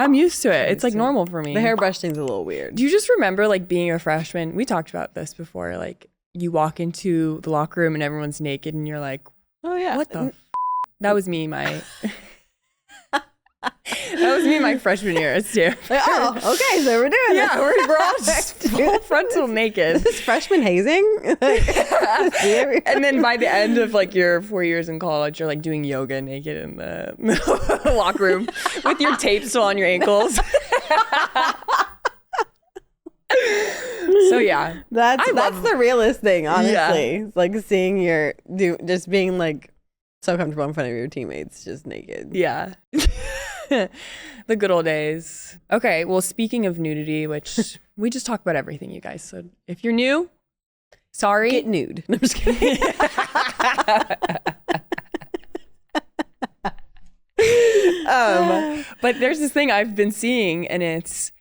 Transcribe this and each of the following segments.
I'm used to it. It's like normal for me. The hairbrush thing's a little weird. Do you just remember like being a freshman? We talked about this before. Like you walk into the locker room and everyone's naked and you're like, oh yeah, what the that was me my that was me my freshman year too. Like, oh, okay, so we're doing yeah, we're all just full frontal naked. This is freshman hazing. And then by the end of like your 4 years in college, you're like doing yoga naked in the middle of the locker room with your tape still on your ankles. So yeah, that's the realest thing, honestly. Yeah. It's like seeing just being like so comfortable in front of your teammates, just naked. Yeah. The good old days. Okay, well, speaking of nudity, which we just talk about everything, you guys. So if you're new, sorry. Get nude. No, I'm just kidding. But there's this thing I've been seeing, and it's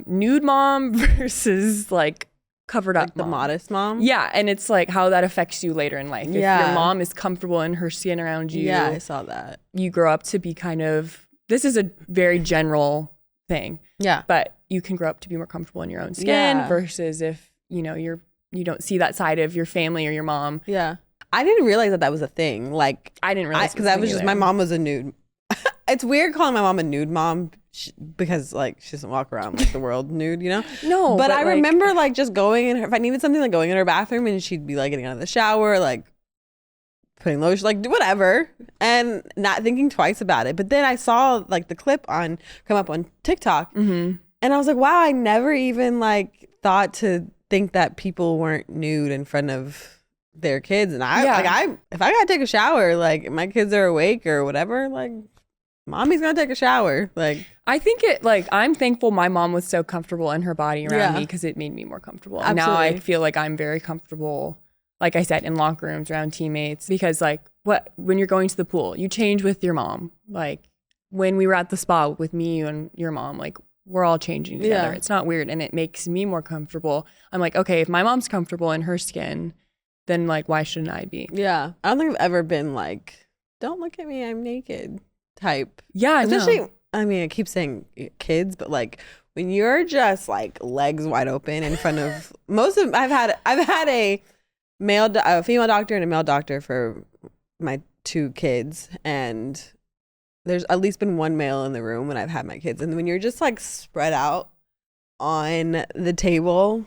nude mom versus like covered up the mom. modest mom. Yeah, and it's like how that affects you later in life. If your mom is comfortable in her skin around you. Yeah, I saw that. You grow up to be kind of, this is a very general thing. Yeah. But you can grow up to be more comfortable in your own skin versus if, you don't see that side of your family or your mom. Yeah. I didn't realize that was a thing. Like, I didn't realize because I was just, my mom was a nude. It's weird calling my mom a nude mom because like she doesn't walk around like the world nude, No, but I remember like just going in her, if I needed something, like going in her bathroom and she'd be like getting out of the shower, like putting lotion, like do whatever, and not thinking twice about it. But then I saw like the clip come up on TikTok, and I was like, wow, I never even like thought to think that people weren't nude in front of their kids. And if I gotta take a shower, like my kids are awake or whatever, like mommy's gonna take a shower. Like, I think I'm thankful my mom was so comfortable in her body around me because it made me more comfortable. And now I feel like I'm very comfortable, like I said, in locker rooms around teammates, because like when you're going to the pool, you change with your mom. Like when we were at the spa with me and your mom, like we're all changing together. It's not weird, and it makes me more comfortable. I'm like, okay, if my mom's comfortable in her skin, then like why shouldn't I be? Yeah, I don't think I've ever been like, don't look at me, I'm naked type. Yeah, especially I mean, I keep saying kids, but like when you're just like legs wide open in front of I've had a female doctor and a male doctor for my 2 kids, and there's at least been one male in the room when I've had my kids, and when you're just like spread out on the table,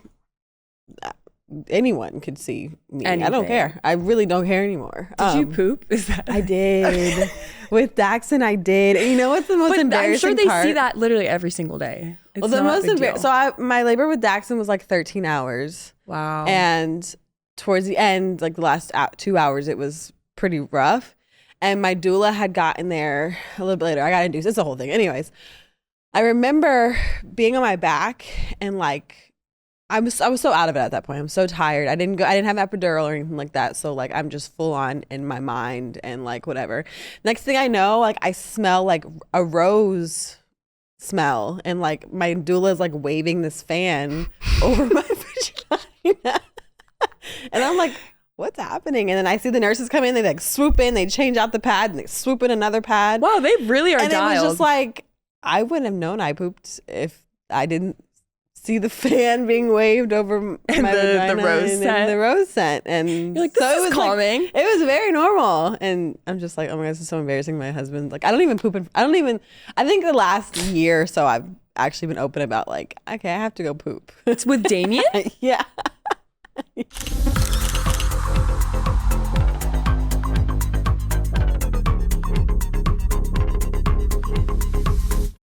anyone could see me. Anything. I don't care. I really don't care anymore. Did you poop? Is that I did. With Daxon, I did. And you know what's the most embarrassing part? I'm sure they see that literally every single day. It's well, the most embarrassing. So my labor with Daxon was like 13 hours. Wow. And towards the end, like the last 2 hours, it was pretty rough. And my doula had gotten there a little bit later. I got induced. It's the whole thing. Anyways, I remember being on my back and like I was so out of it at that point. I'm so tired. I didn't have epidural or anything like that. So like I'm just full on in my mind and like whatever. Next thing I know, like I smell like a rose smell, and like my doula is like waving this fan over my vagina. And I'm like, what's happening? And then I see the nurses come in, they like swoop in, they change out the pad and they swoop in another pad. Wow, they really are dialed. And it was just like, I wouldn't have known I pooped if I didn't see the fan being waved over my vagina the rose scent. And the rose scent. And you're like, this is calming. Like, it was very normal. And I'm just like, oh my God, this is so embarrassing. My husband, like, I think the last year or so I've actually been open about like, okay, I have to go poop. It's with Damien? Yeah.